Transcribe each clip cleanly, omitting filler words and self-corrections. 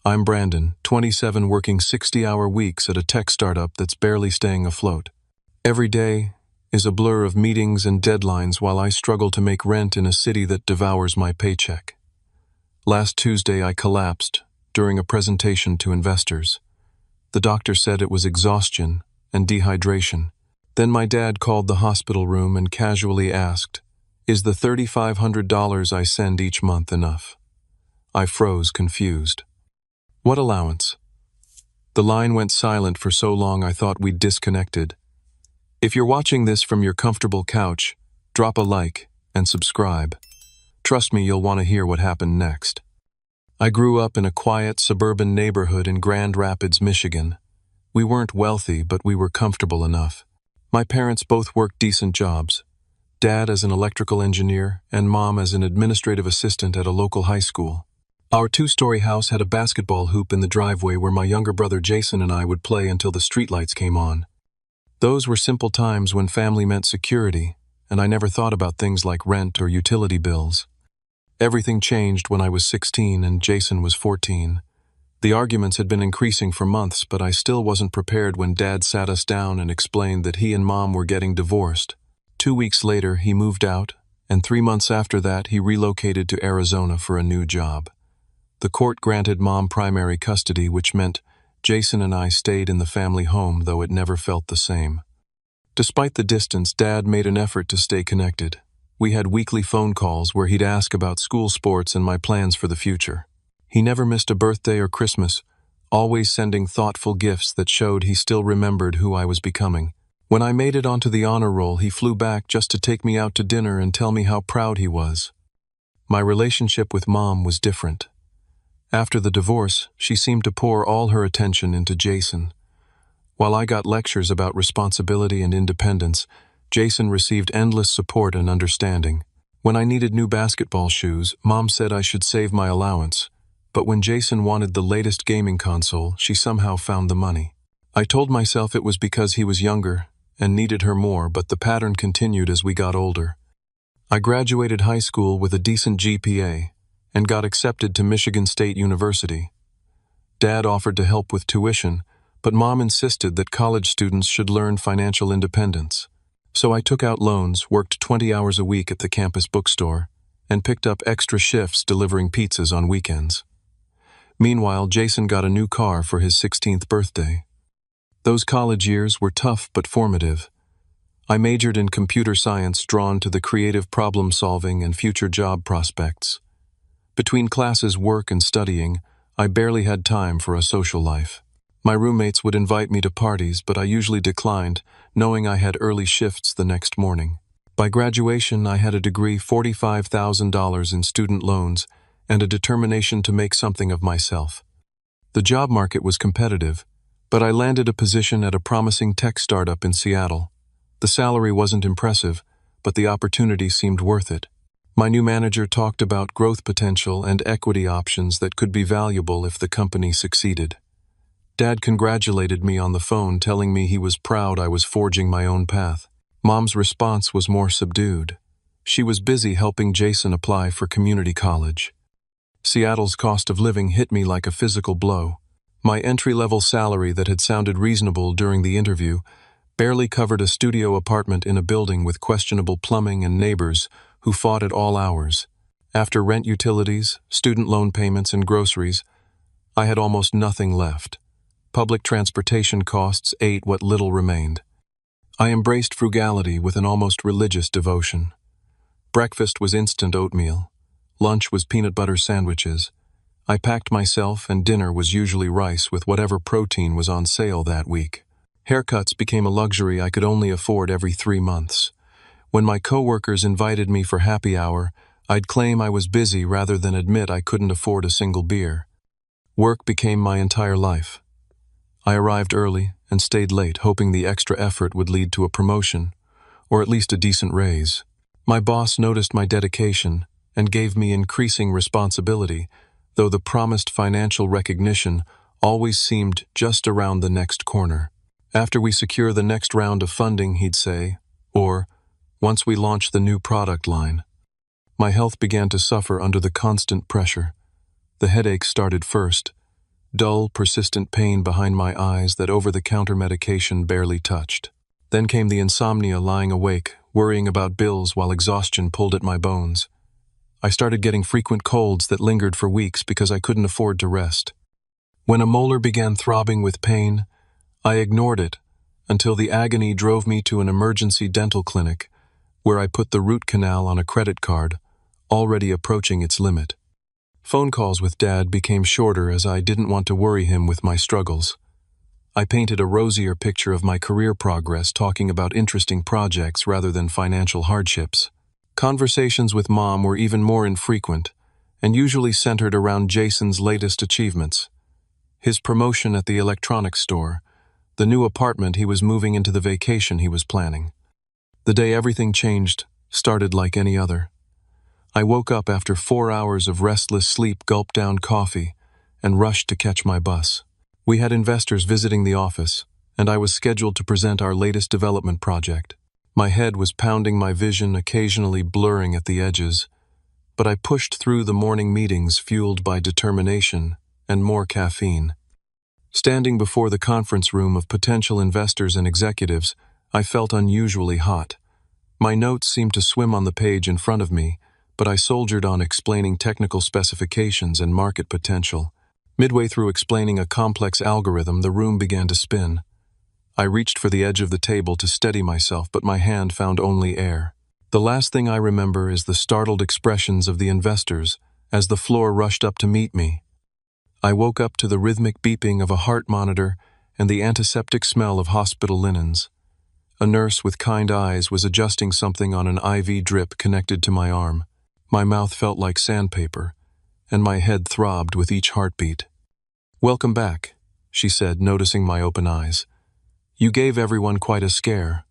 I'm Brandon, 27, working 60-hour weeks at a tech startup that's barely staying afloat. Every day is a blur of meetings and deadlines while I struggle to make rent in a city that devours my paycheck. Last Tuesday I collapsed during a presentation to investors. The doctor said it was exhaustion and dehydration. Then my dad called the hospital room and casually asked, "Is the $3,500 I send each month enough?" I froze, confused. "What allowance?" The line went silent for so long I thought we'd disconnected. If you're watching this from your comfortable couch, drop a like and subscribe. Trust me, you'll want to hear what happened next. I grew up in a quiet suburban neighborhood in Grand Rapids, Michigan. We weren't wealthy, but we were comfortable enough. My parents both worked decent jobs. Dad as an electrical engineer and Mom as an administrative assistant at a local high school. Our two-story house had a basketball hoop in the driveway where my younger brother Jason and I would play until the streetlights came on. Those were simple times when family meant security, and I never thought about things like rent or utility bills. Everything changed when I was 16 and Jason was 14. The arguments had been increasing for months, but I still wasn't prepared when Dad sat us down and explained that he and Mom were getting divorced. 2 weeks later, he moved out, and 3 months after that, he relocated to Arizona for a new job. The court granted Mom primary custody, which meant Jason and I stayed in the family home, though it never felt the same. Despite the distance, Dad made an effort to stay connected. We had weekly phone calls where he'd ask about school sports and my plans for the future. He never missed a birthday or Christmas, always sending thoughtful gifts that showed he still remembered who I was becoming. When I made it onto the honor roll, he flew back just to take me out to dinner and tell me how proud he was. My relationship with Mom was different. After the divorce, she seemed to pour all her attention into Jason. While I got lectures about responsibility and independence, Jason received endless support and understanding. When I needed new basketball shoes, Mom said I should save my allowance, but when Jason wanted the latest gaming console, she somehow found the money. I told myself it was because he was younger and needed her more, but the pattern continued as we got older. I graduated high school with a decent GPA and got accepted to Michigan State University. Dad offered to help with tuition, but Mom insisted that college students should learn financial independence. So I took out loans, worked 20 hours a week at the campus bookstore, and picked up extra shifts delivering pizzas on weekends. Meanwhile, Jason got a new car for his 16th birthday. Those college years were tough but formative. I majored in computer science, drawn to the creative problem-solving and future job prospects. Between classes, work, and studying, I barely had time for a social life. My roommates would invite me to parties, but I usually declined, knowing I had early shifts the next morning. By graduation, I had a degree, $45,000 in student loans, and a determination to make something of myself. The job market was competitive, but I landed a position at a promising tech startup in Seattle. The salary wasn't impressive, but the opportunity seemed worth it. My new manager talked about growth potential and equity options that could be valuable if the company succeeded. Dad congratulated me on the phone, telling me he was proud I was forging my own path. Mom's response was more subdued. She was busy helping Jason apply for community college. Seattle's cost of living hit me like a physical blow. My entry-level salary that had sounded reasonable during the interview barely covered a studio apartment in a building with questionable plumbing and neighbors who fought at all hours. After rent, utilities, student loan payments, and groceries, I had almost nothing left. Public transportation costs ate what little remained. I embraced frugality with an almost religious devotion. Breakfast was instant oatmeal. Lunch was peanut butter sandwiches. I packed myself, and dinner was usually rice with whatever protein was on sale that week. Haircuts became a luxury I could only afford every 3 months. When my coworkers invited me for happy hour, I'd claim I was busy rather than admit I couldn't afford a single beer. Work became my entire life. I arrived early and stayed late, hoping the extra effort would lead to a promotion, or at least a decent raise. My boss noticed my dedication and gave me increasing responsibility, though the promised financial recognition always seemed just around the next corner. After we secure the next round of funding, he'd say, or once we launch the new product line. My health began to suffer under the constant pressure. The headaches started first, dull, persistent pain behind my eyes that over-the-counter medication barely touched. Then came the insomnia, lying awake, worrying about bills while exhaustion pulled at my bones. I started getting frequent colds that lingered for weeks because I couldn't afford to rest. When a molar began throbbing with pain, I ignored it until the agony drove me to an emergency dental clinic, where I put the root canal on a credit card, already approaching its limit. Phone calls with Dad became shorter as I didn't want to worry him with my struggles. I painted a rosier picture of my career progress, talking about interesting projects rather than financial hardships. Conversations with Mom were even more infrequent, and usually centered around Jason's latest achievements. His promotion at the electronics store, the new apartment he was moving into, the vacation he was planning. The day everything changed started like any other. I woke up after 4 hours of restless sleep, gulped down coffee, and rushed to catch my bus. We had investors visiting the office, and I was scheduled to present our latest development project. My head was pounding, my vision occasionally blurring at the edges, but I pushed through the morning meetings, fueled by determination and more caffeine. Standing before the conference room of potential investors and executives, I felt unusually hot. My notes seemed to swim on the page in front of me, but I soldiered on, explaining technical specifications and market potential. Midway through explaining a complex algorithm, the room began to spin. I reached for the edge of the table to steady myself, but my hand found only air. The last thing I remember is the startled expressions of the investors as the floor rushed up to meet me. I woke up to the rhythmic beeping of a heart monitor and the antiseptic smell of hospital linens. A nurse with kind eyes was adjusting something on an IV drip connected to my arm. My mouth felt like sandpaper, and my head throbbed with each heartbeat. "Welcome back," she said, noticing my open eyes. "You gave everyone quite a scare."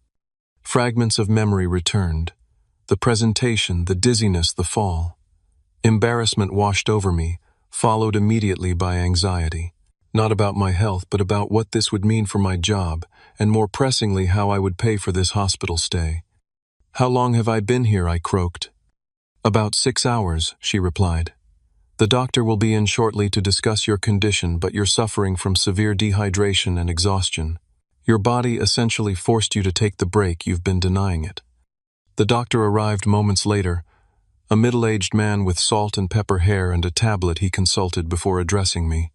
Fragments of memory returned. The presentation, the dizziness, the fall. Embarrassment washed over me, followed immediately by anxiety. Not about my health, but about what this would mean for my job, and more pressingly, how I would pay for this hospital stay. "How long have I been here?" I croaked. "About 6 hours," she replied. "The doctor will be in shortly to discuss your condition, but you're suffering from severe dehydration and exhaustion. Your body essentially forced you to take the break. You've been denying it." The doctor arrived moments later, a middle-aged man with salt and pepper hair and a tablet he consulted before addressing me.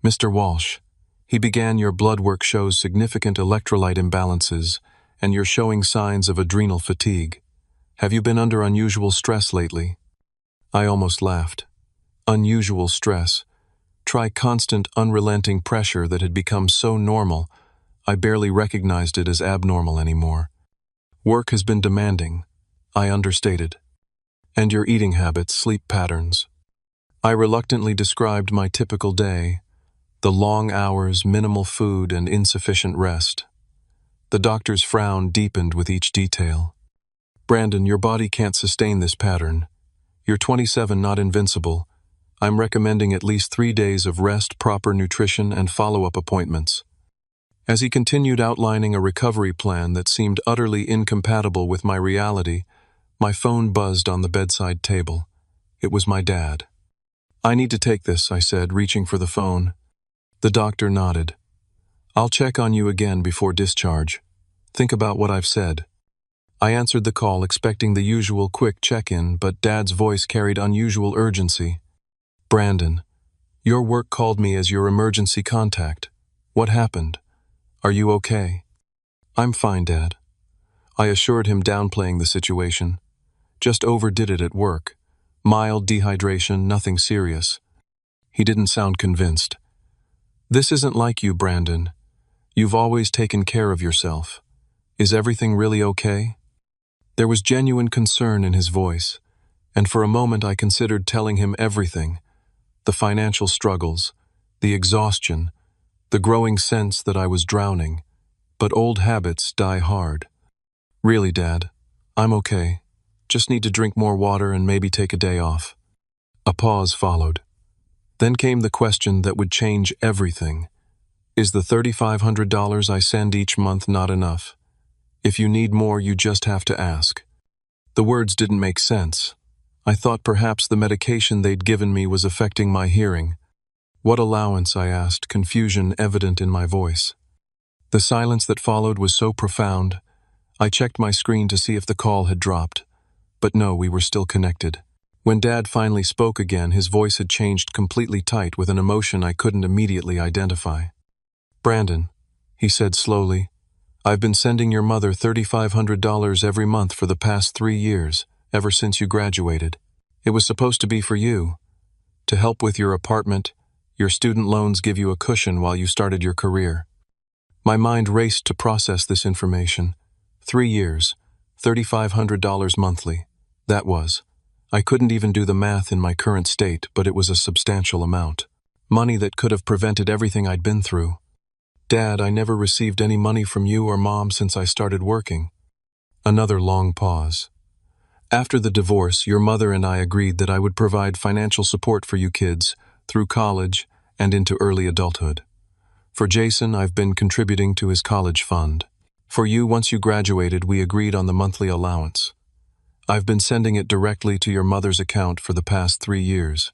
"Mr. Walsh," he began, "your blood work shows significant electrolyte imbalances, and you're showing signs of adrenal fatigue. Have you been under unusual stress lately?" I almost laughed. Unusual stress. Try constant, unrelenting pressure that had become so normal, I barely recognized it as abnormal anymore. "Work has been demanding," I understated. "And your eating habits, sleep patterns." I reluctantly described my typical day, the long hours, minimal food, and insufficient rest. The doctor's frown deepened with each detail. "Brandon, your body can't sustain this pattern. You're 27, not invincible. I'm recommending at least 3 days of rest, proper nutrition, and follow-up appointments." As he continued outlining a recovery plan that seemed utterly incompatible with my reality, my phone buzzed on the bedside table. It was my dad. "I need to take this," I said, reaching for the phone. The doctor nodded. "I'll check on you again before discharge. Think about what I've said." I answered the call, expecting the usual quick check-in, but Dad's voice carried unusual urgency. "Brandon, your work called me as your emergency contact. What happened? Are you okay?" "I'm fine, Dad," I assured him, downplaying the situation. "Just overdid it at work. Mild dehydration, nothing serious." He didn't sound convinced. "This isn't like you, Brandon. You've always taken care of yourself. Is everything really okay?" There was genuine concern in his voice, and for a moment I considered telling him everything: the financial struggles, the exhaustion, the growing sense that I was drowning. But old habits die hard. "Really, Dad, I'm okay. Just need to drink more water and maybe take a day off." A pause followed. Then came the question that would change everything. "Is the $3,500 I send each month not enough? If you need more, you just have to ask." The words didn't make sense. I thought perhaps the medication they'd given me was affecting my hearing. "What allowance?" I asked, confusion evident in my voice. The silence that followed was so profound. I checked my screen to see if the call had dropped. But no, we were still connected. When Dad finally spoke again, his voice had changed completely tight with an emotion I couldn't immediately identify. "Brandon," he said slowly, "I've been sending your mother $3,500 every month for the past 3 years, ever since you graduated. It was supposed to be for you, to help with your apartment. Your student loans give you a cushion while you started your career." My mind raced to process this information. 3 years, $3,500 monthly. That was. I couldn't even do the math in my current state, but it was a substantial amount. Money that could have prevented everything I'd been through. "Dad, I never received any money from you or Mom since I started working." Another long pause. "After the divorce, your mother and I agreed that I would provide financial support for you kids through college and into early adulthood. For Jason, I've been contributing to his college fund. For you, once you graduated, we agreed on the monthly allowance. I've been sending it directly to your mother's account for the past 3 years."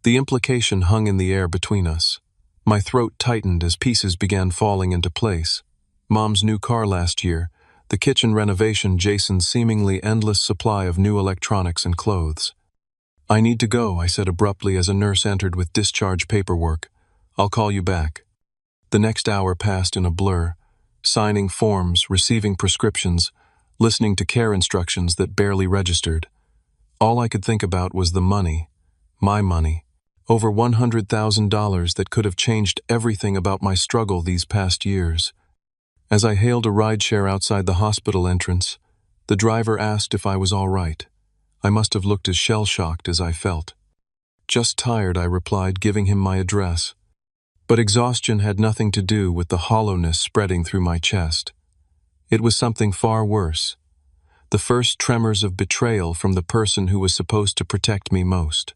The implication hung in the air between us. My throat tightened as pieces began falling into place. Mom's new car last year, the kitchen renovation, Jason's seemingly endless supply of new electronics and clothes. "I need to go," I said abruptly as a nurse entered with discharge paperwork. "I'll call you back." The next hour passed in a blur, signing forms, receiving prescriptions, listening to care instructions that barely registered. All I could think about was the money, my money, over $100,000 that could have changed everything about my struggle these past years. As I hailed a rideshare outside the hospital entrance, the driver asked if I was all right. I must have looked as shell-shocked as I felt. "Just tired," I replied, giving him my address. But exhaustion had nothing to do with the hollowness spreading through my chest. It was something far worse. The first tremors of betrayal from the person who was supposed to protect me most.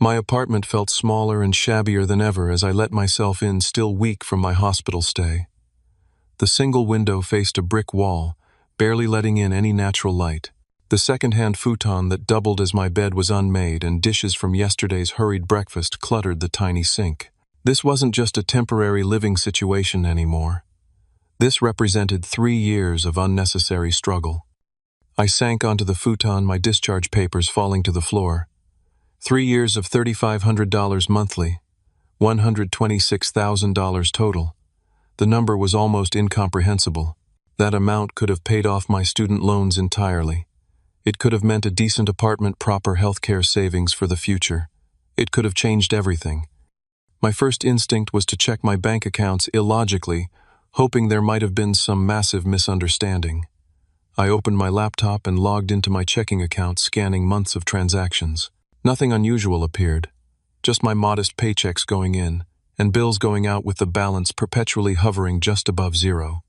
My apartment felt smaller and shabbier than ever as I let myself in, still weak from my hospital stay. The single window faced a brick wall, barely letting in any natural light. The second-hand futon that doubled as my bed was unmade, and dishes from yesterday's hurried breakfast cluttered the tiny sink. This wasn't just a temporary living situation anymore. This represented 3 years of unnecessary struggle. I sank onto the futon, my discharge papers falling to the floor. 3 years of $3,500 monthly, $126,000 total. The number was almost incomprehensible. That amount could have paid off my student loans entirely. It could have meant a decent apartment, proper healthcare savings for the future. It could have changed everything. My first instinct was to check my bank accounts illogically, hoping there might have been some massive misunderstanding. I opened my laptop and logged into my checking account, scanning months of transactions. Nothing unusual appeared, just my modest paychecks going in, and bills going out with the balance perpetually hovering just above zero.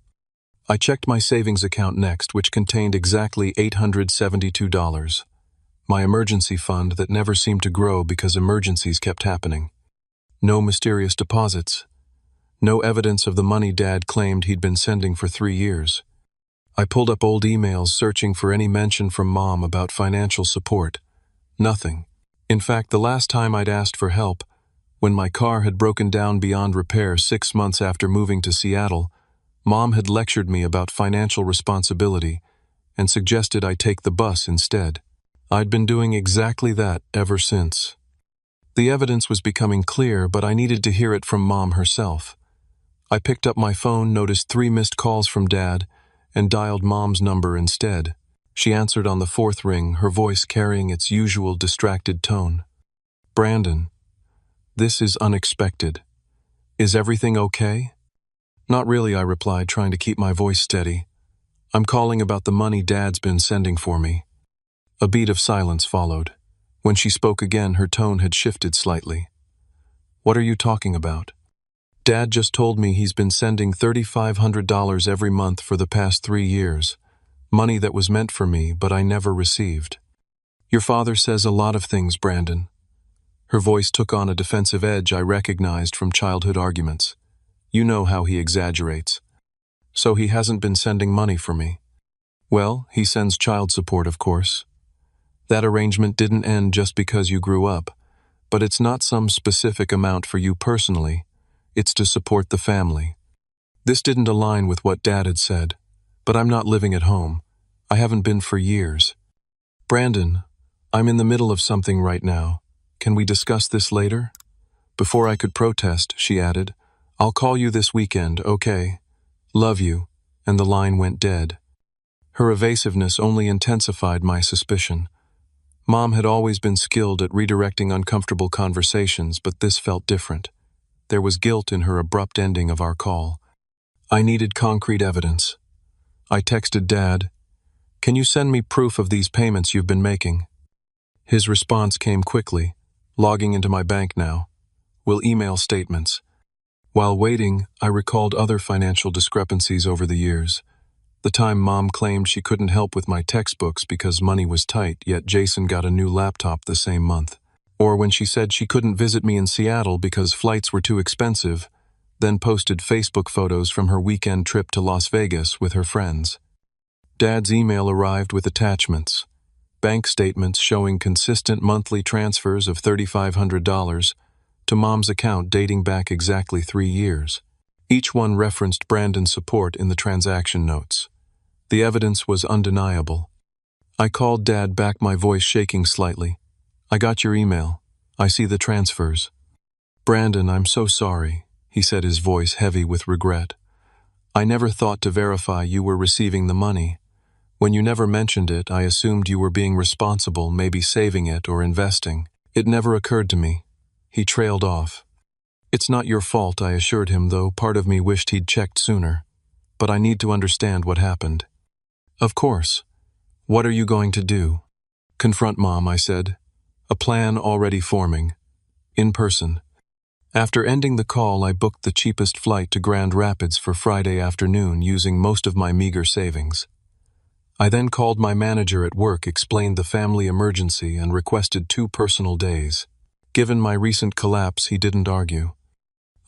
I checked my savings account next, which contained exactly $872. My emergency fund that never seemed to grow because emergencies kept happening. No mysterious deposits. No evidence of the money Dad claimed he'd been sending for 3 years. I pulled up old emails, searching for any mention from Mom about financial support. Nothing. In fact, the last time I'd asked for help, when my car had broken down beyond repair 6 months after moving to Seattle, Mom had lectured me about financial responsibility and suggested I take the bus instead. I'd been doing exactly that ever since. The evidence was becoming clear, but I needed to hear it from Mom herself. I picked up my phone, noticed 3 missed calls from Dad, and dialed Mom's number instead. She answered on the 4th ring, her voice carrying its usual distracted tone. "Brandon, this is unexpected. Is everything okay?" "Not really," I replied, trying to keep my voice steady. "I'm calling about the money Dad's been sending for me." A beat of silence followed. When she spoke again, her tone had shifted slightly. "What are you talking about?" "Dad just told me he's been sending $3,500 every month for the past 3 years. Money that was meant for me, but I never received." "Your father says a lot of things, Brandon." Her voice took on a defensive edge I recognized from childhood arguments. "You know how he exaggerates." "So he hasn't been sending money for me?" "Well, he sends child support, of course. That arrangement didn't end just because you grew up. But it's not some specific amount for you personally. It's to support the family. This didn't align with what Dad had said, but I'm not living at home. I haven't been for years. Brandon, I'm in the middle of something right now. Can we discuss this later? Before I could protest, she added, I'll call you this weekend, okay? Love you. And the line went dead. Her evasiveness only intensified my suspicion. Mom had always been skilled at redirecting uncomfortable conversations, but this felt different. There was guilt in her abrupt ending of our call. I needed concrete evidence. I texted Dad, Can you send me proof of these payments you've been making? His response came quickly, logging into my bank now. We'll email statements. While waiting, I recalled other financial discrepancies over the years. The time Mom claimed she couldn't help with my textbooks because money was tight, yet Jason got a new laptop the same month. Or when she said she couldn't visit me in Seattle because flights were too expensive, then posted Facebook photos from her weekend trip to Las Vegas with her friends. Dad's email arrived with attachments. Bank statements showing consistent monthly transfers of $3,500 to Mom's account dating back exactly 3 years. Each one referenced Brandon's support in the transaction notes. The evidence was undeniable. I called Dad back, my voice shaking slightly. I got your email. I see the transfers. Brandon, I'm so sorry, he said, his voice heavy with regret. I never thought to verify you were receiving the money. When you never mentioned it, I assumed you were being responsible, maybe saving it or investing. It never occurred to me. He trailed off. It's not your fault, I assured him, though part of me wished he'd checked sooner. But I need to understand what happened. Of course. What are you going to do? Confront Mom, I said. A plan already forming. In person. After ending the call, I booked the cheapest flight to Grand Rapids for Friday afternoon using most of my meager savings. I then called my manager at work, explained the family emergency, and requested 2 personal days. Given my recent collapse, he didn't argue.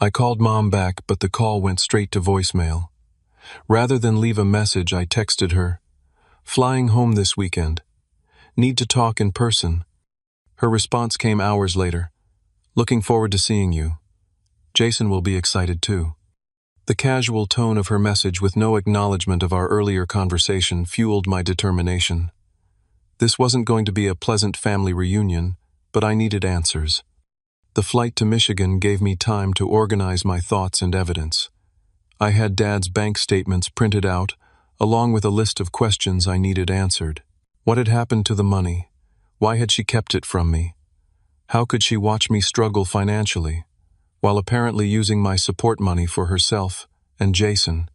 I called Mom back, but the call went straight to voicemail. Rather than leave a message, I texted her, Flying home this weekend. Need to talk in person. Her response came hours later. Looking forward to seeing you. Jason will be excited too. The casual tone of her message with no acknowledgement of our earlier conversation fueled my determination. This wasn't going to be a pleasant family reunion, but I needed answers. The flight to Michigan gave me time to organize my thoughts and evidence. I had Dad's bank statements printed out, along with a list of questions I needed answered. What had happened to the money? Why had she kept it from me? How could she watch me struggle financially, while apparently using my support money for herself and Jason?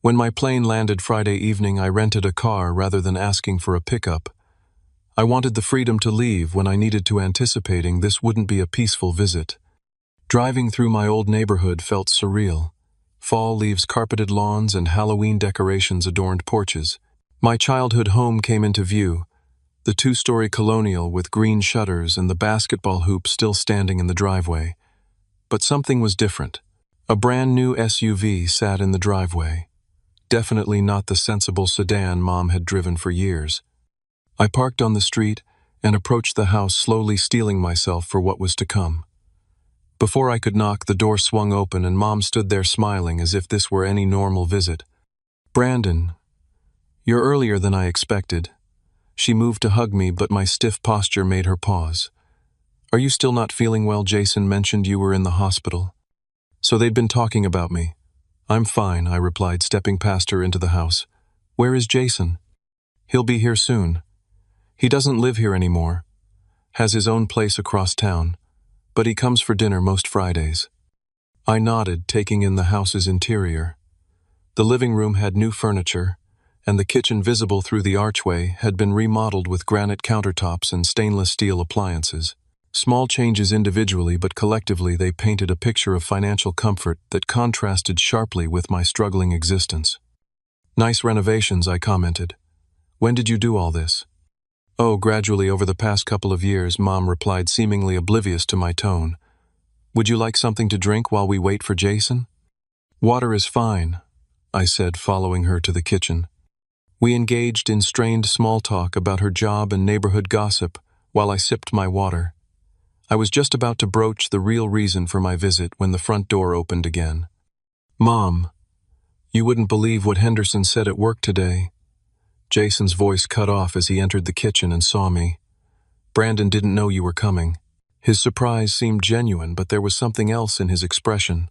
When my plane landed Friday evening, I rented a car rather than asking for a pickup. I wanted the freedom to leave when I needed to, anticipating this wouldn't be a peaceful visit. Driving through my old neighborhood felt surreal. Fall leaves carpeted lawns and Halloween decorations adorned porches. My childhood home came into view, the 2-story colonial with green shutters and the basketball hoop still standing in the driveway. But something was different. A brand new SUV sat in the driveway. Definitely not the sensible sedan Mom had driven for years. I parked on the street and approached the house, slowly steeling myself for what was to come. Before I could knock, the door swung open and Mom stood there smiling as if this were any normal visit. Brandon, you're earlier than I expected. She moved to hug me, but my stiff posture made her pause. Are you still not feeling well? Jason mentioned you were in the hospital. So they'd been talking about me. I'm fine, I replied, stepping past her into the house. Where is Jason? He'll be here soon. He doesn't live here anymore. Has his own place across town. But he comes for dinner most Fridays. I nodded, taking in the house's interior. The living room had new furniture, and the kitchen, visible through the archway, had been remodeled with granite countertops and stainless steel appliances. Small changes individually, but collectively they painted a picture of financial comfort that contrasted sharply with my struggling existence. Nice renovations, I commented. When did you do all this? Oh, gradually over the past couple of years, Mom replied, seemingly oblivious to my tone. Would you like something to drink while we wait for Jason? Water is fine, I said, following her to the kitchen. We engaged in strained small talk about her job and neighborhood gossip while I sipped my water. I was just about to broach the real reason for my visit when the front door opened again. "Mom, you wouldn't believe what Henderson said at work today." Jason's voice cut off as he entered the kitchen and saw me. "Brandon didn't know you were coming." His surprise seemed genuine, but there was something else in his expression.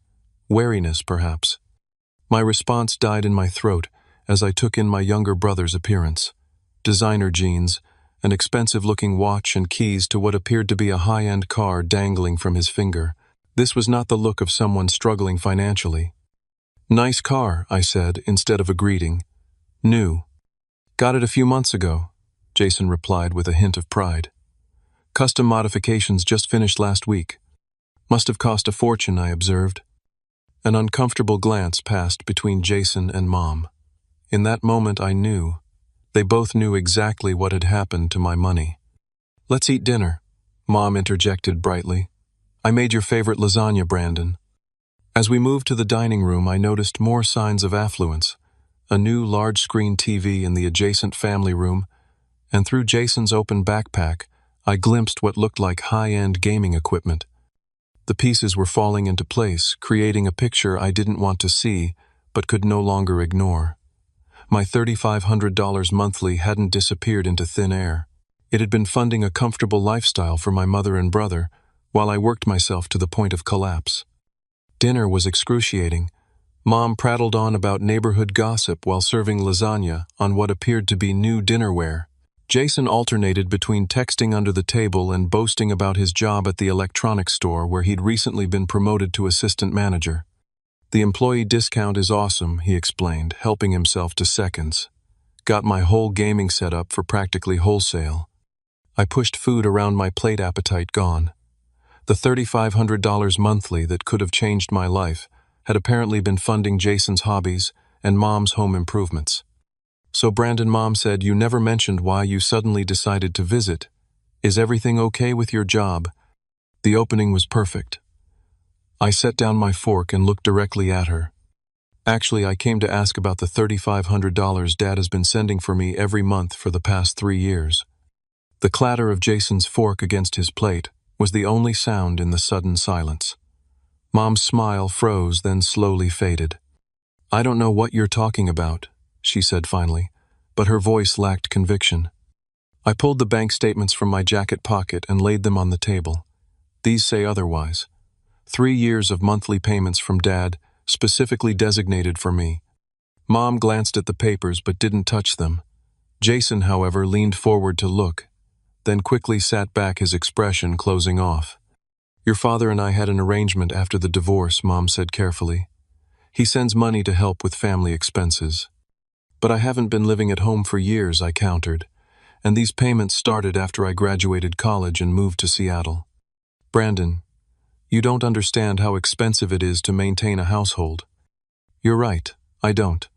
Wariness, perhaps. My response died in my throat as I took in my younger brother's appearance. Designer jeans, an expensive-looking watch and keys to what appeared to be a high-end car dangling from his finger. This was not the look of someone struggling financially. "Nice car," I said, instead of a greeting. "New. Got it a few months ago," Jason replied with a hint of pride. "Custom modifications just finished last week. Must have cost a fortune," I observed. An uncomfortable glance passed between Jason and Mom. In that moment I knew. They both knew exactly what had happened to my money. "Let's eat dinner," Mom interjected brightly. "I made your favorite lasagna, Brandon." As we moved to the dining room, I noticed more signs of affluence. A new large-screen TV in the adjacent family room, and through Jason's open backpack, I glimpsed what looked like high-end gaming equipment. The pieces were falling into place, creating a picture I didn't want to see, but could no longer ignore. My $3,500 monthly hadn't disappeared into thin air. It had been funding a comfortable lifestyle for my mother and brother, while I worked myself to the point of collapse. Dinner was excruciating. Mom prattled on about neighborhood gossip while serving lasagna on what appeared to be new dinnerware. Jason alternated between texting under the table and boasting about his job at the electronics store where he'd recently been promoted to assistant manager. "The employee discount is awesome," he explained, helping himself to seconds. "Got my whole gaming setup for practically wholesale." I pushed food around my plate, appetite gone. The $3,500 monthly that could have changed my life had apparently been funding Jason's hobbies and Mom's home improvements. "So Brandon," Mom said, "you never mentioned why you suddenly decided to visit. Is everything okay with your job?" The opening was perfect. I set down my fork and looked directly at her. "Actually, I came to ask about the $3,500 Dad has been sending for me every month for the past 3 years. The clatter of Jason's fork against his plate was the only sound in the sudden silence. Mom's smile froze, then slowly faded. "I don't know what you're talking about," she said finally, but her voice lacked conviction. I pulled the bank statements from my jacket pocket and laid them on the table. "These say otherwise. 3 years of monthly payments from Dad, specifically designated for me." Mom glanced at the papers but didn't touch them. Jason, however, leaned forward to look, then quickly sat back, his expression closing off. "Your father and I had an arrangement after the divorce," Mom said carefully. "He sends money to help with family expenses." "But I haven't been living at home for years," I countered, "and these payments started after I graduated college and moved to Seattle." "Brandon, you don't understand how expensive it is to maintain a household." "You're right, I don't.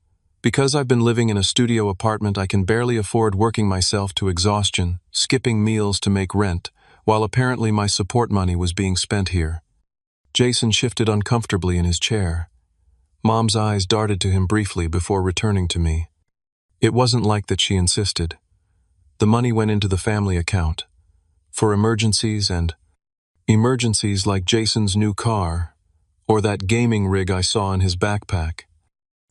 Because I've been living in a studio apartment, I can barely afford working myself to exhaustion, skipping meals to make rent, while apparently my support money was being spent here." Jason shifted uncomfortably in his chair. Mom's eyes darted to him briefly before returning to me. It wasn't like that she insisted. The money went into the family account. For emergencies like Jason's new car, or that gaming rig I saw in his backpack.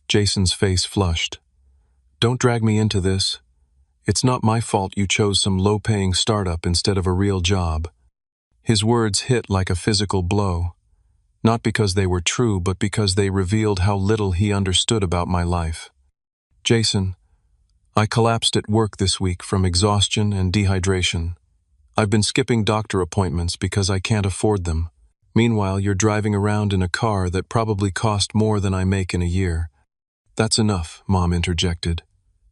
Jason's face flushed. "Don't drag me into this. It's not my fault you chose some low-paying startup instead of a real job." His words hit like a physical blow. Not because they were true, but because they revealed how little he understood about my life. "Jason, I collapsed at work this week from exhaustion and dehydration. I've been skipping doctor appointments because I can't afford them. Meanwhile, you're driving around in a car that probably cost more than I make in a year." "That's enough," Mom interjected.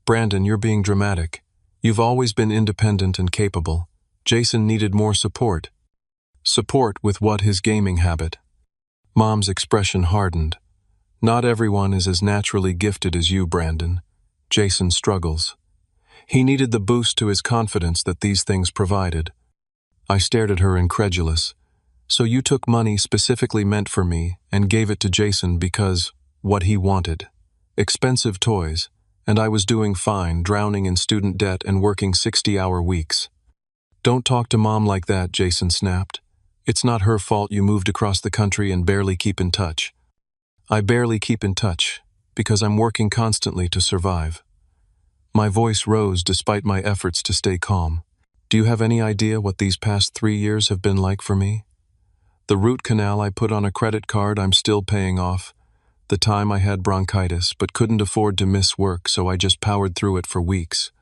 "Brandon, you're being dramatic. You've always been independent and capable. Jason needed more support." "Support with what? His gaming habit?" Mom's expression hardened. "Not everyone is as naturally gifted as you, Brandon. Jason struggles. He needed the boost to his confidence that these things provided." I stared at her, incredulous. "So you took money specifically meant for me and gave it to Jason because what he wanted? Expensive toys, and I was doing fine, drowning in student debt and working 60-hour weeks." "Don't talk to Mom like that," Jason snapped. It's not her fault you moved across the country and barely keep in touch. I barely keep in touch, because I'm working constantly to survive. My voice rose despite my efforts to stay calm. Do you have any idea what these past 3 years have been like for me? The root canal I put on a credit card I'm still paying off. The time I had bronchitis but couldn't afford to miss work, so I just powered through it for weeks.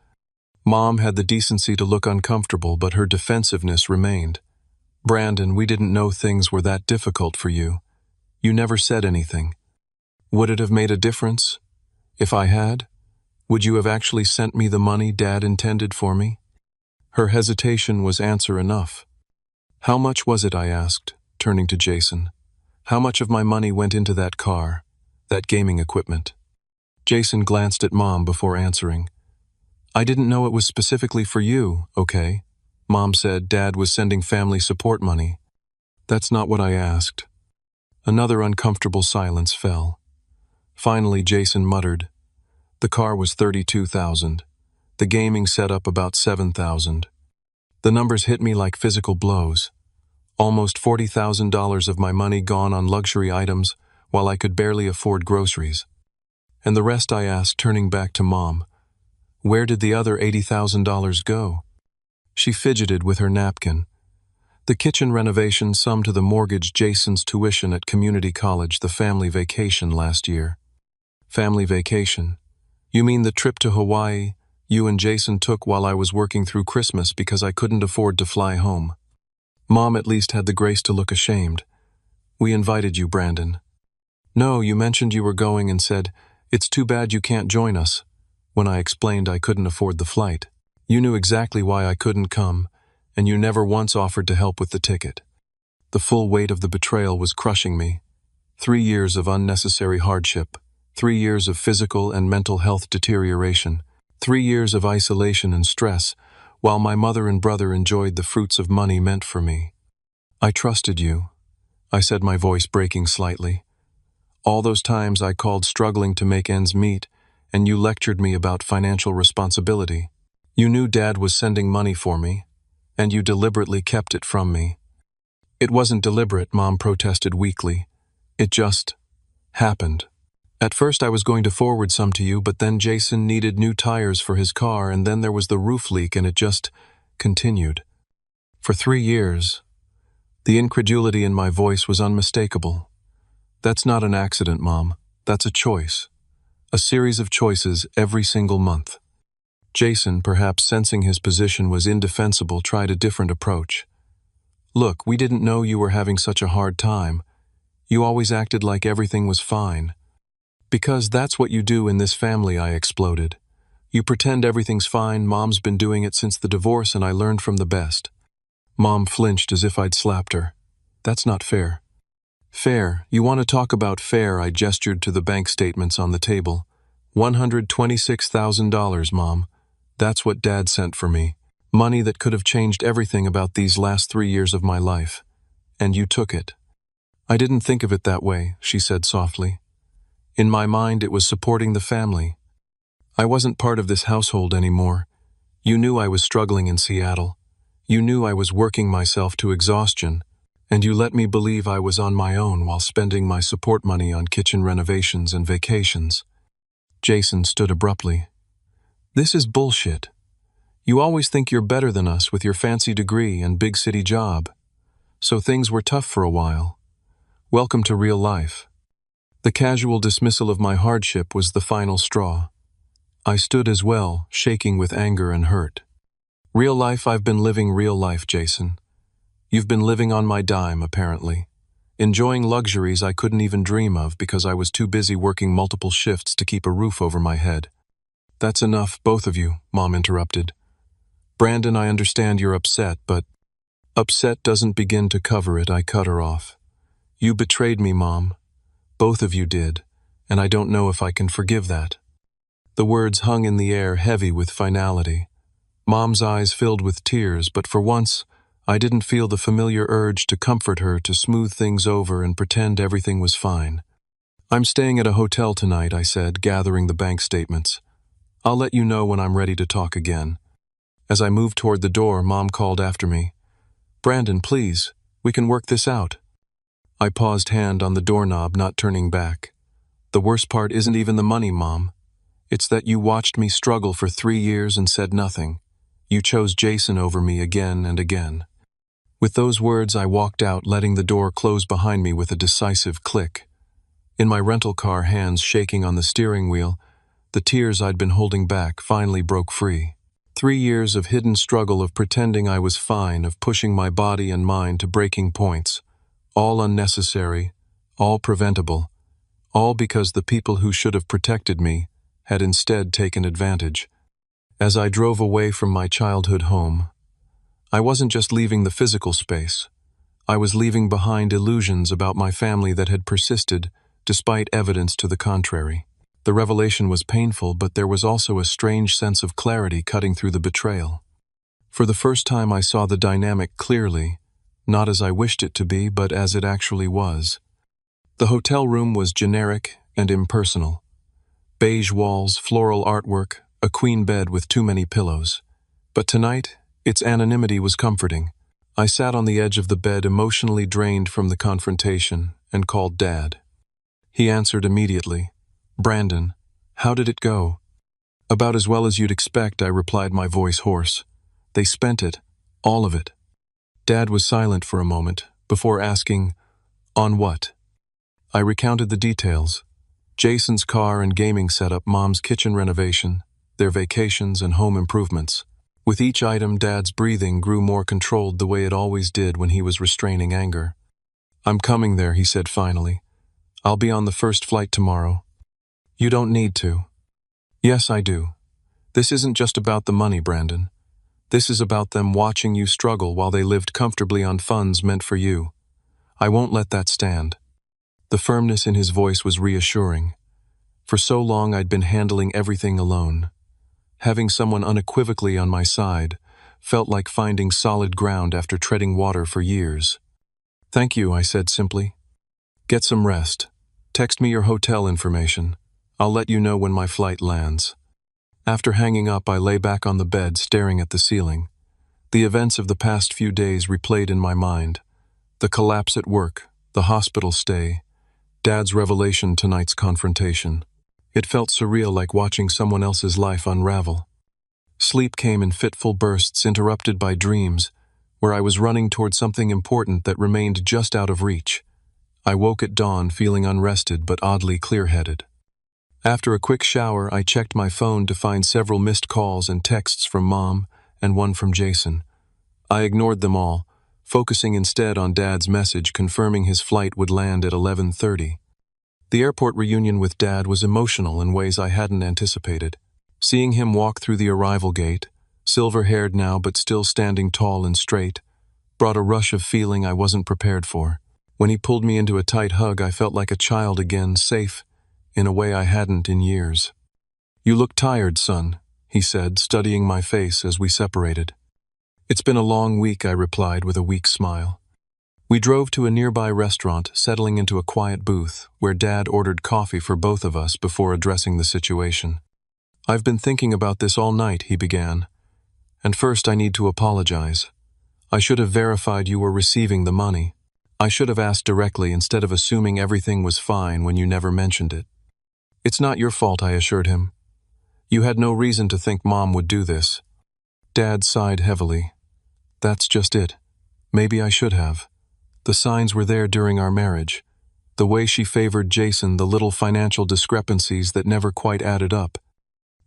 Mom had the decency to look uncomfortable, but her defensiveness remained. Brandon, we didn't know things were that difficult for you. You never said anything. Would it have made a difference? If I had? Would you have actually sent me the money Dad intended for me? Her hesitation was answer enough. How much was it, I asked, turning to Jason. How much of my money went into that car, that gaming equipment? Jason glanced at Mom before answering. I didn't know it was specifically for you, okay? Mom said Dad was sending family support money. That's not what I asked. Another uncomfortable silence fell. Finally, Jason muttered. The car was $32,000. The gaming setup about $7,000. The numbers hit me like physical blows. Almost $40,000 of my money gone on luxury items while I could barely afford groceries. And the rest, I asked, turning back to Mom. Where did the other $80,000 go? She fidgeted with her napkin. The kitchen renovation summed to the mortgage, Jason's tuition at community college, the family vacation last year. Family vacation? You mean the trip to Hawaii you and Jason took while I was working through Christmas because I couldn't afford to fly home? Mom at least had the grace to look ashamed. We invited you, Brandon. No, you mentioned you were going and said, it's too bad you can't join us, when I explained I couldn't afford the flight. You knew exactly why I couldn't come, and you never once offered to help with the ticket. The full weight of the betrayal was crushing me. 3 years of unnecessary hardship, 3 years of physical and mental health deterioration, 3 years of isolation and stress, while my mother and brother enjoyed the fruits of money meant for me. I trusted you, I said, my voice breaking slightly. All those times I called struggling to make ends meet, and you lectured me about financial responsibility. You knew Dad was sending money for me, and you deliberately kept it from me. It wasn't deliberate, Mom protested weakly. It just happened. At first I was going to forward some to you, but then Jason needed new tires for his car, and then there was the roof leak, and it just continued. For 3 years, the incredulity in my voice was unmistakable. That's not an accident, Mom. That's a choice. A series of choices every single month. Jason, perhaps sensing his position was indefensible, tried a different approach. Look, we didn't know you were having such a hard time. You always acted like everything was fine. Because that's what you do in this family, I exploded. You pretend everything's fine. Mom's been doing it since the divorce, and I learned from the best. Mom flinched as if I'd slapped her. That's not fair. Fair? You want to talk about fair? I gestured to the bank statements on the table. $126,000, Mom. That's what Dad sent for me. Money that could have changed everything about these last 3 years of my life. And you took it. I didn't think of it that way, she said softly. In my mind, it was supporting the family. I wasn't part of this household anymore. You knew I was struggling in Seattle. You knew I was working myself to exhaustion, and you let me believe I was on my own while spending my support money on kitchen renovations and vacations. Jason stood abruptly. This is bullshit. You always think you're better than us with your fancy degree and big city job. So things were tough for a while. Welcome to real life. The casual dismissal of my hardship was the final straw. I stood as well, shaking with anger and hurt. Real life? I've been living real life, Jason. You've been living on my dime, apparently. Enjoying luxuries I couldn't even dream of because I was too busy working multiple shifts to keep a roof over my head. That's enough, both of you, Mom interrupted. Brandon, I understand you're upset, but upset doesn't begin to cover it, I cut her off. You betrayed me, Mom. Both of you did, and I don't know if I can forgive that. The words hung in the air, heavy with finality. Mom's eyes filled with tears, but for once, I didn't feel the familiar urge to comfort her, to smooth things over and pretend everything was fine. I'm staying at a hotel tonight, I said, gathering the bank statements. I'll let you know when I'm ready to talk again. As I moved toward the door, Mom called after me. Brandon, please. We can work this out. I paused, hand on the doorknob, not turning back. The worst part isn't even the money, Mom. It's that you watched me struggle for 3 years and said nothing. You chose Jason over me again and again. With those words, I walked out, letting the door close behind me with a decisive click. In my rental car, hands shaking on the steering wheel, the tears I'd been holding back finally broke free. 3 years of hidden struggle, of pretending I was fine, of pushing my body and mind to breaking points. All unnecessary, all preventable, all because the people who should have protected me had instead taken advantage. As I drove away from my childhood home, I wasn't just leaving the physical space. I was leaving behind illusions about my family that had persisted despite evidence to the contrary. The revelation was painful, but there was also a strange sense of clarity cutting through the betrayal. For the first time, I saw the dynamic clearly, not as I wished it to be, but as it actually was. The hotel room was generic and impersonal. Beige walls, floral artwork, a queen bed with too many pillows. But tonight, its anonymity was comforting. I sat on the edge of the bed, emotionally drained from the confrontation, and called Dad. He answered immediately. "Brandon, how did it go?" "About as well as you'd expect," I replied, my voice hoarse. "They spent it, all of it." Dad was silent for a moment, before asking, "On what?" I recounted the details. Jason's car and gaming setup, Mom's kitchen renovation, their vacations and home improvements. With each item, Dad's breathing grew more controlled, the way it always did when he was restraining anger. "I'm coming there," he said finally. "I'll be on the first flight tomorrow." "You don't need to." "Yes, I do. This isn't just about the money, Brandon. This is about them watching you struggle while they lived comfortably on funds meant for you. I won't let that stand." The firmness in his voice was reassuring. For so long I'd been handling everything alone. Having someone unequivocally on my side felt like finding solid ground after treading water for years. "Thank you," I said simply. "Get some rest. Text me your hotel information. I'll let you know when my flight lands." After hanging up, I lay back on the bed, staring at the ceiling. The events of the past few days replayed in my mind. The collapse at work, the hospital stay, Dad's revelation, tonight's confrontation. It felt surreal, like watching someone else's life unravel. Sleep came in fitful bursts, interrupted by dreams, where I was running toward something important that remained just out of reach. I woke at dawn feeling unrested but oddly clear-headed. After a quick shower, I checked my phone to find several missed calls and texts from Mom and one from Jason. I ignored them all, focusing instead on Dad's message confirming his flight would land at 11:30. The airport reunion with Dad was emotional in ways I hadn't anticipated. Seeing him walk through the arrival gate, silver-haired now but still standing tall and straight, brought a rush of feeling I wasn't prepared for. When he pulled me into a tight hug, I felt like a child again, safe in a way I hadn't in years. "You look tired, son," he said, studying my face as we separated. "It's been a long week," I replied with a weak smile. We drove to a nearby restaurant, settling into a quiet booth, where Dad ordered coffee for both of us before addressing the situation. "I've been thinking about this all night," he began. "And first I need to apologize. I should have verified you were receiving the money. I should have asked directly instead of assuming everything was fine when you never mentioned it." "It's not your fault," I assured him. "You had no reason to think Mom would do this." Dad sighed heavily. "That's just it. Maybe I should have. The signs were there during our marriage. The way she favored Jason, the little financial discrepancies that never quite added up."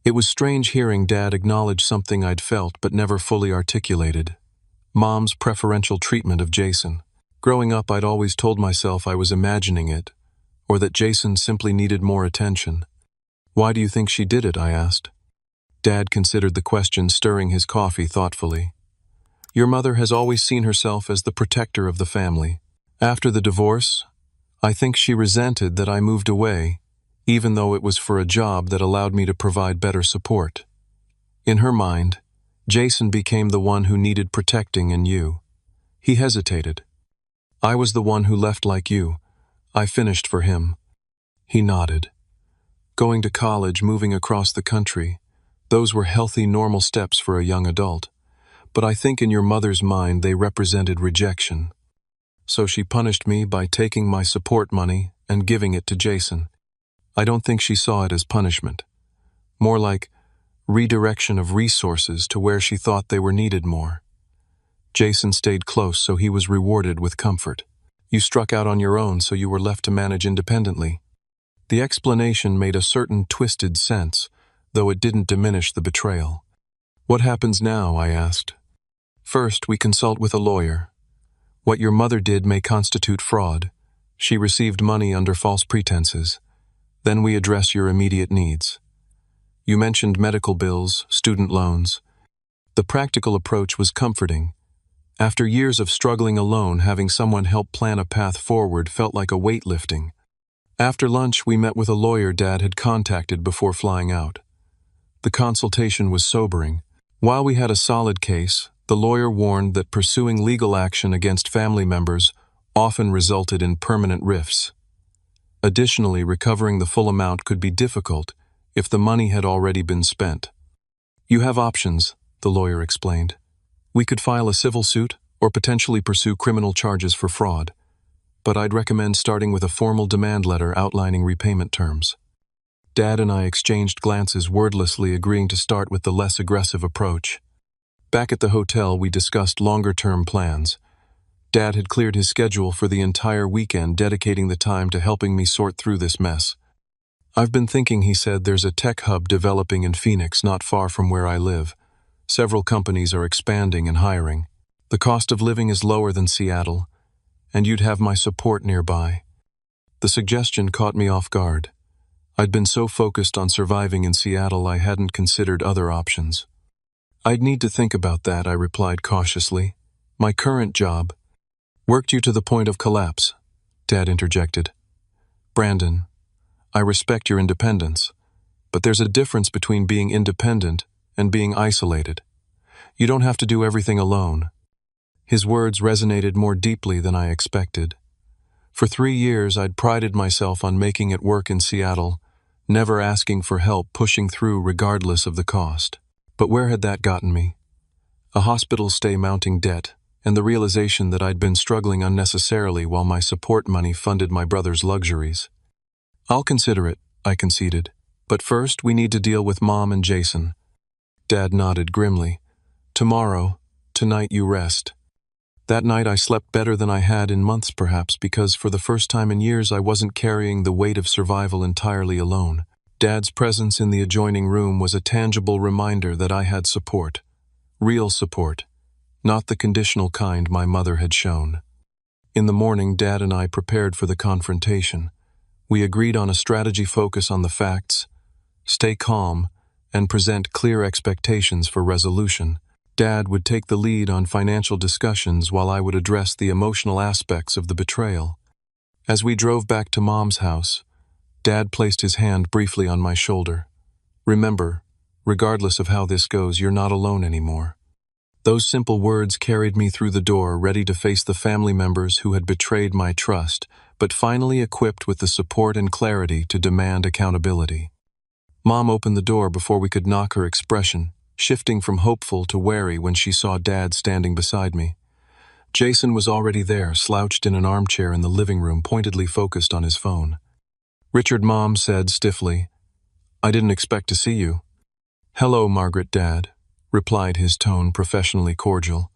It was strange hearing Dad acknowledge something I'd felt but never fully articulated. Mom's preferential treatment of Jason. Growing up, I'd always told myself I was imagining it, or that Jason simply needed more attention. "Why do you think she did it?" I asked. Dad considered the question, stirring his coffee thoughtfully. "Your mother has always seen herself as the protector of the family. After the divorce, I think she resented that I moved away, even though it was for a job that allowed me to provide better support. In her mind, Jason became the one who needed protecting in you." He hesitated. "I was the one who left like you. I finished for him." He nodded. Going to college, moving across the country, those were healthy, normal steps for a young adult. But I think in your mother's mind they represented rejection. so she punished me by taking my support money and giving it to Jason. I don't think she saw it as punishment, more like redirection of resources to where she thought they were needed more. Jason stayed close, so he was rewarded with comfort. You struck out on your own, so you were left to manage independently. The explanation made a certain twisted sense, though it didn't diminish the betrayal. What happens now? I asked. First, we consult with a lawyer. What your mother did may constitute fraud. She received money under false pretenses. Then we address your immediate needs. You mentioned medical bills, student loans. The practical approach was comforting. After years of struggling alone, having someone help plan a path forward felt like a weight lifting. After lunch, we met with a lawyer Dad had contacted before flying out. The consultation was sobering. While we had a solid case, the lawyer warned that pursuing legal action against family members often resulted in permanent rifts. Additionally, recovering the full amount could be difficult if the money had already been spent. You have options, the lawyer explained. We could file a civil suit or potentially pursue criminal charges for fraud, but I'd recommend starting with a formal demand letter outlining repayment terms. Dad and I exchanged glances, wordlessly agreeing to start with the less aggressive approach. Back at the hotel, we discussed longer-term plans. Dad had cleared his schedule for the entire weekend, dedicating the time to helping me sort through this mess. I've been thinking, he said, there's a tech hub developing in Phoenix, not far from where I live. Several companies are expanding and hiring. The cost of living is lower than Seattle, and you'd have my support nearby. The suggestion caught me off guard. I'd been so focused on surviving in Seattle I hadn't considered other options. I'd need to think about that, I replied cautiously. My current job worked you to the point of collapse, Dad interjected. Brandon, I respect your independence, but there's a difference between being independent and being isolated. You don't have to do everything alone. His words resonated more deeply than I expected. For 3 years, I'd prided myself on making it work in Seattle, never asking for help, pushing through regardless of the cost. But where had that gotten me? A hospital stay, mounting debt, and the realization that I'd been struggling unnecessarily while my support money funded my brother's luxuries. I'll consider it, I conceded. But first, we need to deal with Mom and Jason. Dad nodded grimly. Tomorrow, tonight you rest. That night I slept better than I had in months, perhaps because for the first time in years I wasn't carrying the weight of survival entirely alone. Dad's presence in the adjoining room was a tangible reminder that I had support. Real support, not the conditional kind my mother had shown. In the morning, Dad and I prepared for the confrontation. We agreed on a strategy: focus on the facts, stay calm, and present clear expectations for resolution. Dad would take the lead on financial discussions while I would address the emotional aspects of the betrayal. As we drove back to Mom's house, Dad placed his hand briefly on my shoulder. Remember, regardless of how this goes, you're not alone anymore. Those simple words carried me through the door, ready to face the family members who had betrayed my trust, but finally equipped with the support and clarity to demand accountability. Mom opened the door before we could knock, her expression shifting from hopeful to wary when she saw Dad standing beside me. Jason was already there, slouched in an armchair in the living room, pointedly focused on his phone. Richard, Mom said stiffly. I didn't expect to see you. Hello, Margaret, Dad, replied, his tone professionally cordial.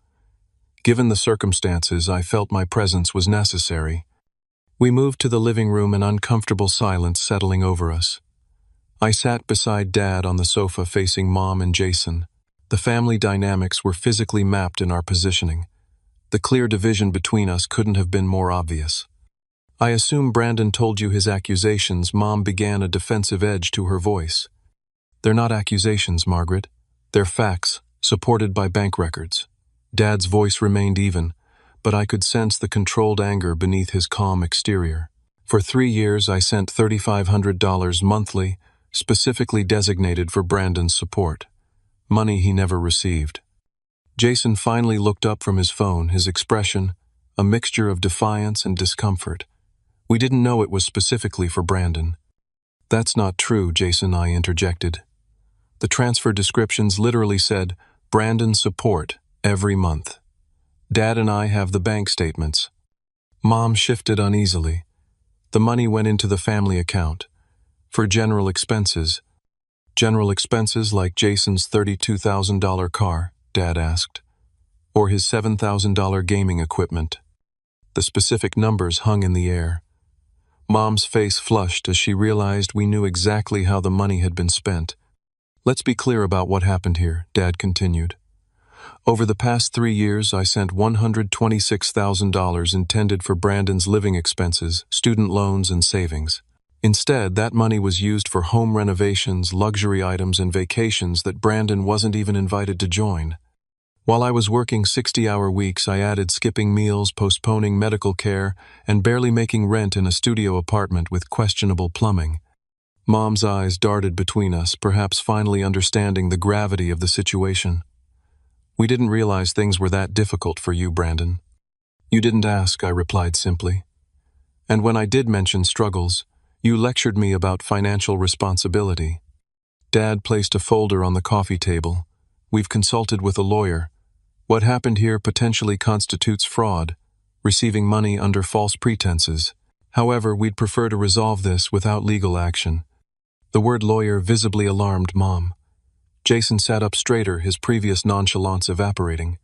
Given the circumstances, I felt my presence was necessary. We moved to the living room, an uncomfortable silence settling over us. I sat beside Dad on the sofa facing Mom and Jason. The family dynamics were physically mapped in our positioning. The clear division between us couldn't have been more obvious. I assume Brandon told you his accusations. Mom began, a defensive edge to her voice. They're not accusations, Margaret. They're facts, supported by bank records. Dad's voice remained even, but I could sense the controlled anger beneath his calm exterior. For 3 years, I sent $3,500 monthly, specifically designated for Brandon's support. Money he never received. Jason finally looked up from his phone, his expression a mixture of defiance and discomfort. We didn't know it was specifically for Brandon. That's not true, Jason, I interjected. The transfer descriptions literally said, Brandon support, every month. Dad and I have the bank statements. Mom shifted uneasily. The money went into the family account. For general expenses. General expenses like Jason's $32,000 car, Dad asked. Or his $7,000 gaming equipment. The specific numbers hung in the air. Mom's face flushed as she realized we knew exactly how the money had been spent. Let's be clear about what happened here, Dad continued. Over the past 3 years, I sent $126,000 intended for Brandon's living expenses, student loans, and savings. Instead, that money was used for home renovations, luxury items, and vacations that Brandon wasn't even invited to join. While I was working 60-hour weeks, I added skipping meals, postponing medical care, and barely making rent in a studio apartment with questionable plumbing. Mom's eyes darted between us, perhaps finally understanding the gravity of the situation. We didn't realize things were that difficult for you, Brandon. You didn't ask, I replied simply. And when I did mention struggles, you lectured me about financial responsibility. Dad placed a folder on the coffee table. We've consulted with a lawyer. What happened here potentially constitutes fraud, receiving money under false pretenses. However, we'd prefer to resolve this without legal action. The word lawyer visibly alarmed Mom. Jason sat up straighter, his previous nonchalance evaporating.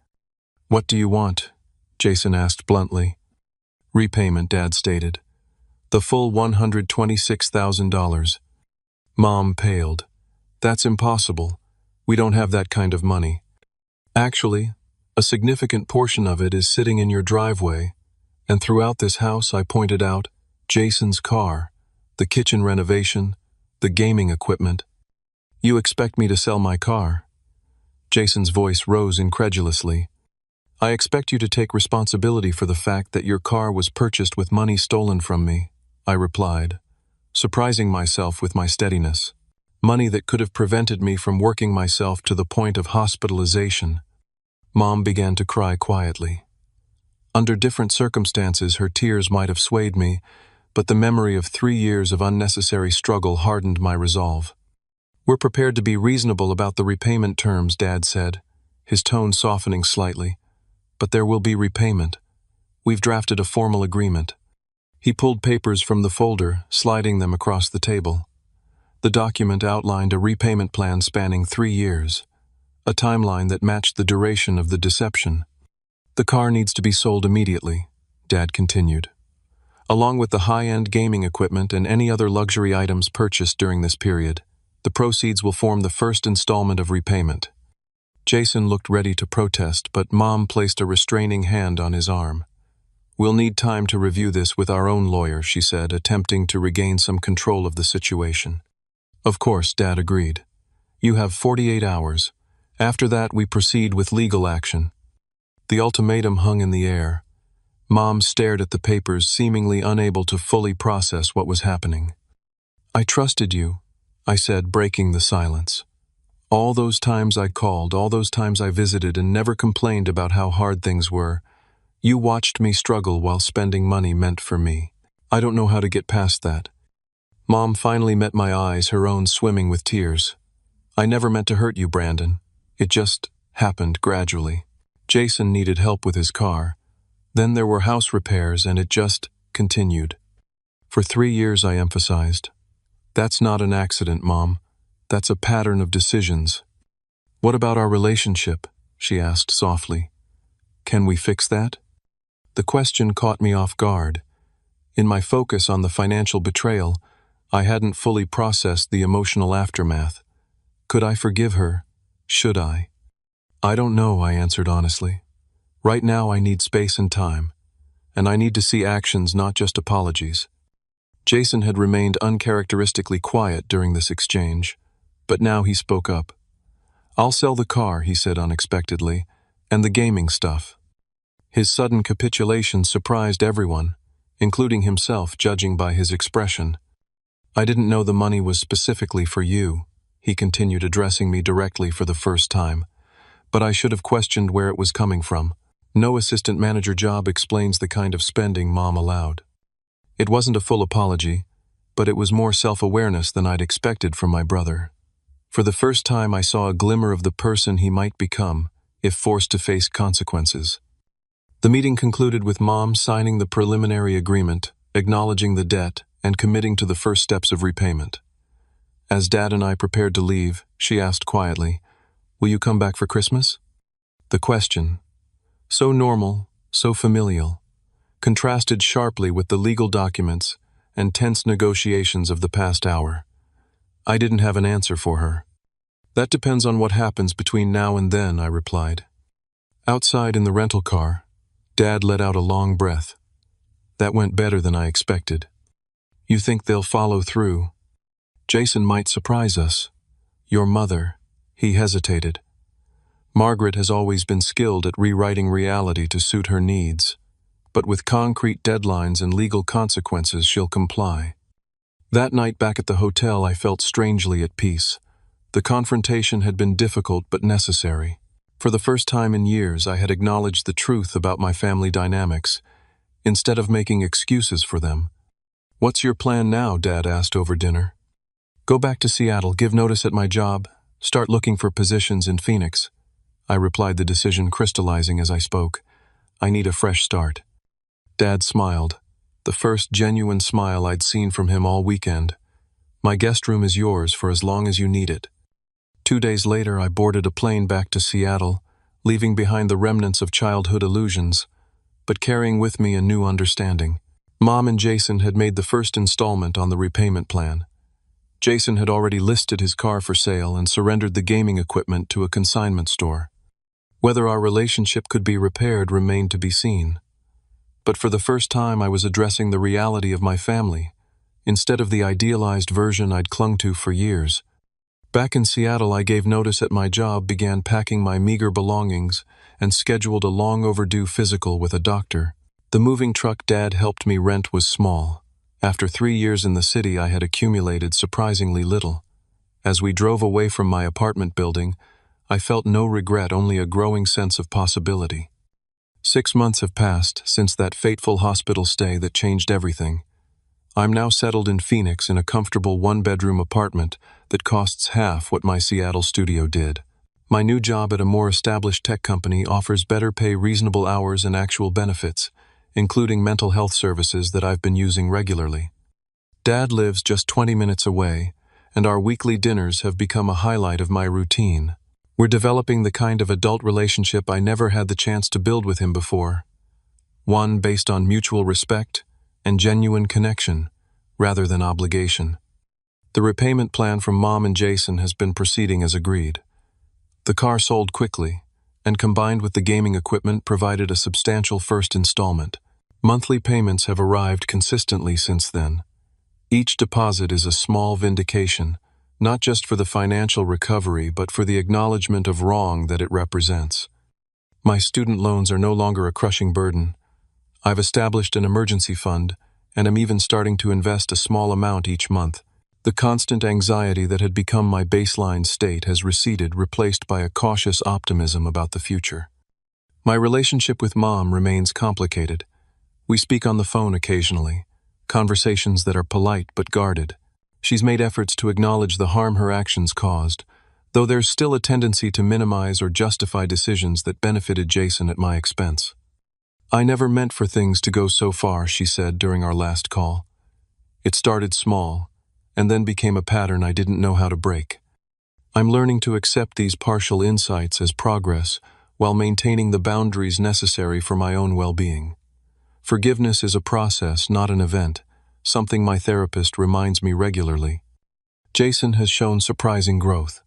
What do you want? Jason asked bluntly. Repayment, Dad stated. The full $126,000. Mom paled. That's impossible. We don't have that kind of money. Actually, a significant portion of it is sitting in your driveway, and throughout this house I pointed out Jason's car, the kitchen renovation, the gaming equipment. You expect me to sell my car? Jason's voice rose incredulously. I expect you to take responsibility for the fact that your car was purchased with money stolen from me, I replied, surprising myself with my steadiness. Money that could have prevented me from working myself to the point of hospitalization. Mom began to cry quietly. Under different circumstances, her tears might have swayed me, but the memory of 3 years of unnecessary struggle hardened my resolve. We're prepared to be reasonable about the repayment terms, Dad said, his tone softening slightly. But there will be repayment. We've drafted a formal agreement. He pulled papers from the folder, sliding them across the table. The document outlined a repayment plan spanning 3 years, a timeline that matched the duration of the deception. The car needs to be sold immediately, Dad continued. Along with the high-end gaming equipment and any other luxury items purchased during this period, the proceeds will form the first installment of repayment. Jason looked ready to protest, but Mom placed a restraining hand on his arm. We'll need time to review this with our own lawyer, she said, attempting to regain some control of the situation. Of course, Dad agreed. You have 48 hours. After that, we proceed with legal action. The ultimatum hung in the air. Mom stared at the papers, seemingly unable to fully process what was happening. I trusted you, I said, breaking the silence. All those times I called, all those times I visited and never complained about how hard things were, you watched me struggle while spending money meant for me. I don't know how to get past that. Mom finally met my eyes, her own swimming with tears. I never meant to hurt you, Brandon. It just happened gradually. Jason needed help with his car. Then there were house repairs, and it just continued. For 3 years, I emphasized. That's not an accident, Mom. That's a pattern of decisions. What about our relationship? She asked softly. Can we fix that? The question caught me off guard. In my focus on the financial betrayal, I hadn't fully processed the emotional aftermath. Could I forgive her? Should I? I don't know, I answered honestly. Right now I need space and time, and I need to see actions, not just apologies. Jason had remained uncharacteristically quiet during this exchange, but now he spoke up. I'll sell the car, he said unexpectedly, and the gaming stuff. His sudden capitulation surprised everyone, including himself, judging by his expression. I didn't know the money was specifically for you, he continued, addressing me directly for the first time. But I should have questioned where it was coming from. No assistant manager job explains the kind of spending Mom allowed. It wasn't a full apology, but it was more self-awareness than I'd expected from my brother. For the first time, I saw a glimmer of the person he might become if forced to face consequences. The meeting concluded with Mom signing the preliminary agreement, acknowledging the debt, and committing to the first steps of repayment. As Dad and I prepared to leave, she asked quietly, "Will you come back for Christmas?" The question, so normal, so familial, contrasted sharply with the legal documents and tense negotiations of the past hour. I didn't have an answer for her. "That depends on what happens between now and then," I replied. Outside in the rental car, Dad let out a long breath. "That went better than I expected." "You think they'll follow through?" "Jason might surprise us." "Your mother," he hesitated. "Margaret has always been skilled at rewriting reality to suit her needs, but with concrete deadlines and legal consequences she'll comply." That night back at the hotel I felt strangely at peace. The confrontation had been difficult but necessary. For the first time in years I had acknowledged the truth about my family dynamics, instead of making excuses for them. "What's your plan now?" Dad asked over dinner. "Go back to Seattle, give notice at my job, start looking for positions in Phoenix." I replied, the decision crystallizing as I spoke. "I need a fresh start." Dad smiled, the first genuine smile I'd seen from him all weekend. "My guest room is yours for as long as you need it." 2 days later, I boarded a plane back to Seattle, leaving behind the remnants of childhood illusions, but carrying with me a new understanding. Mom and Jason had made the first installment on the repayment plan. Jason had already listed his car for sale and surrendered the gaming equipment to a consignment store. Whether our relationship could be repaired remained to be seen. But for the first time, I was addressing the reality of my family, instead of the idealized version I'd clung to for years. Back in Seattle, I gave notice at my job, began packing my meager belongings, and scheduled a long-overdue physical with a doctor. The moving truck Dad helped me rent was small. After 3 years in the city, I had accumulated surprisingly little. As we drove away from my apartment building, I felt no regret, only a growing sense of possibility. 6 months have passed since that fateful hospital stay that changed everything. I'm now settled in Phoenix in a comfortable 1-bedroom apartment that costs half what my Seattle studio did. My new job at a more established tech company offers better pay, reasonable hours, and actual benefits, including mental health services that I've been using regularly. Dad lives just 20 minutes away, and our weekly dinners have become a highlight of my routine. We're developing the kind of adult relationship I never had the chance to build with him before. One based on mutual respect and genuine connection, rather than obligation. The repayment plan from Mom and Jason has been proceeding as agreed. The car sold quickly, and combined with the gaming equipment provided a substantial first installment. Monthly payments have arrived consistently since then. Each deposit is a small vindication, not just for the financial recovery but for the acknowledgement of wrong that it represents. My student loans are no longer a crushing burden. I've established an emergency fund, and am even starting to invest a small amount each month. The constant anxiety that had become my baseline state has receded, replaced by a cautious optimism about the future. My relationship with Mom remains complicated. We speak on the phone occasionally, conversations that are polite but guarded. She's made efforts to acknowledge the harm her actions caused, though there's still a tendency to minimize or justify decisions that benefited Jason at my expense. "I never meant for things to go so far," she said during our last call. "It started small, and then became a pattern I didn't know how to break. I'm learning to accept these partial insights as progress while maintaining the boundaries necessary for my own well-being. Forgiveness is a process, not an event, something my therapist reminds me regularly." Jason has shown surprising growth.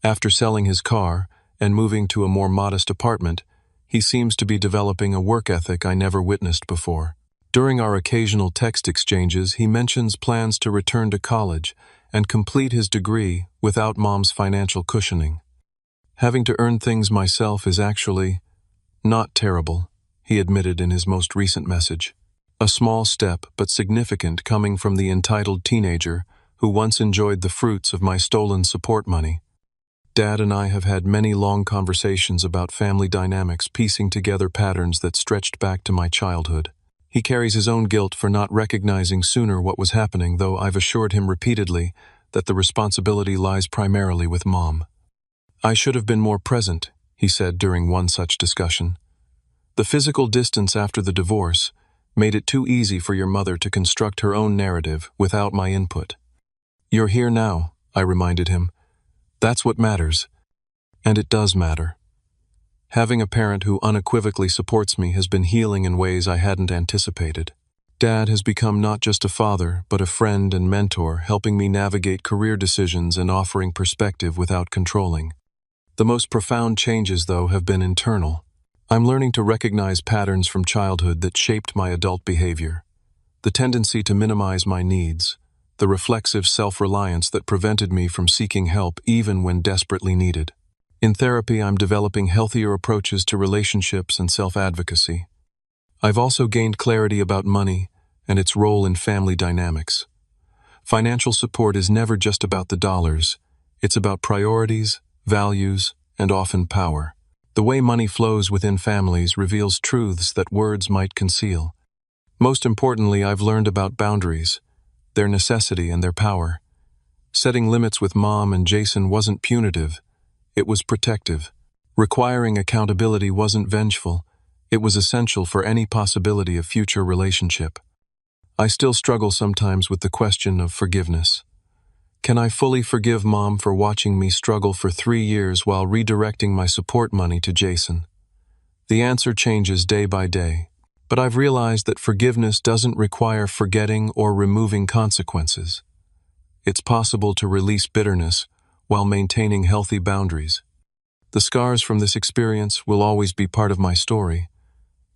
After selling his car and moving to a more modest apartment, he seems to be developing a work ethic I never witnessed before. During our occasional text exchanges, he mentions plans to return to college and complete his degree without Mom's financial cushioning. "Having to earn things myself is actually not terrible," he admitted in his most recent message. "A small step, but significant, coming from the entitled teenager who once enjoyed the fruits of my stolen support money." Dad and I have had many long conversations about family dynamics, piecing together patterns that stretched back to my childhood. He carries his own guilt for not recognizing sooner what was happening, though I've assured him repeatedly that the responsibility lies primarily with Mom. "I should have been more present," he said during one such discussion. The physical distance after the divorce made it too easy for your mother to construct her own narrative without my input. "You're here now," I reminded him. "That's what matters." And it does matter. Having a parent who unequivocally supports me has been healing in ways I hadn't anticipated. Dad has become not just a father, but a friend and mentor, helping me navigate career decisions and offering perspective without controlling. The most profound changes, though, have been internal. I'm learning to recognize patterns from childhood that shaped my adult behavior. The tendency to minimize my needs, the reflexive self-reliance that prevented me from seeking help even when desperately needed. In therapy, I'm developing healthier approaches to relationships and self-advocacy. I've also gained clarity about money and its role in family dynamics. Financial support is never just about the dollars. It's about priorities, values, and often power. The way money flows within families reveals truths that words might conceal. Most importantly, I've learned about boundaries, their necessity and their power. Setting limits with Mom and Jason wasn't punitive, it was protective. Requiring accountability wasn't vengeful, it was essential for any possibility of future relationship. I still struggle sometimes with the question of forgiveness. Can I fully forgive Mom for watching me struggle for 3 years while redirecting my support money to Jason? The answer changes day by day, but I've realized that forgiveness doesn't require forgetting or removing consequences. It's possible to release bitterness while maintaining healthy boundaries. The scars from this experience will always be part of my story,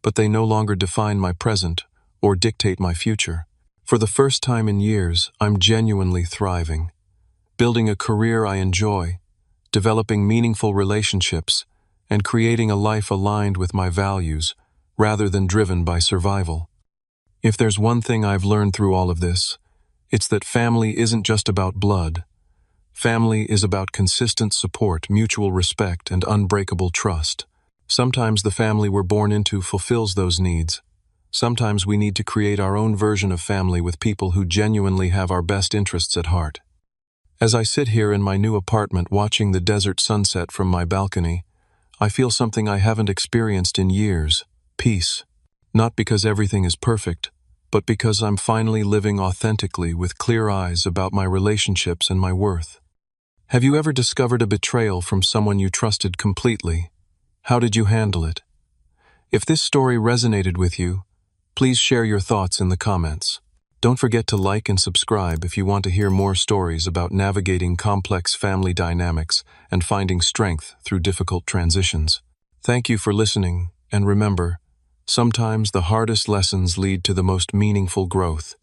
but they no longer define my present or dictate my future. For the first time in years, I'm genuinely thriving, building a career I enjoy, developing meaningful relationships, and creating a life aligned with my values rather than driven by survival. If there's one thing I've learned through all of this, it's that family isn't just about blood. Family is about consistent support, mutual respect, and unbreakable trust. Sometimes the family we're born into fulfills those needs. Sometimes we need to create our own version of family with people who genuinely have our best interests at heart. As I sit here in my new apartment watching the desert sunset from my balcony, I feel something I haven't experienced in years: peace. Not because everything is perfect, but because I'm finally living authentically with clear eyes about my relationships and my worth. Have you ever discovered a betrayal from someone you trusted completely? How did you handle it? If this story resonated with you, please share your thoughts in the comments. Don't forget to like and subscribe if you want to hear more stories about navigating complex family dynamics and finding strength through difficult transitions. Thank you for listening, and remember, sometimes the hardest lessons lead to the most meaningful growth.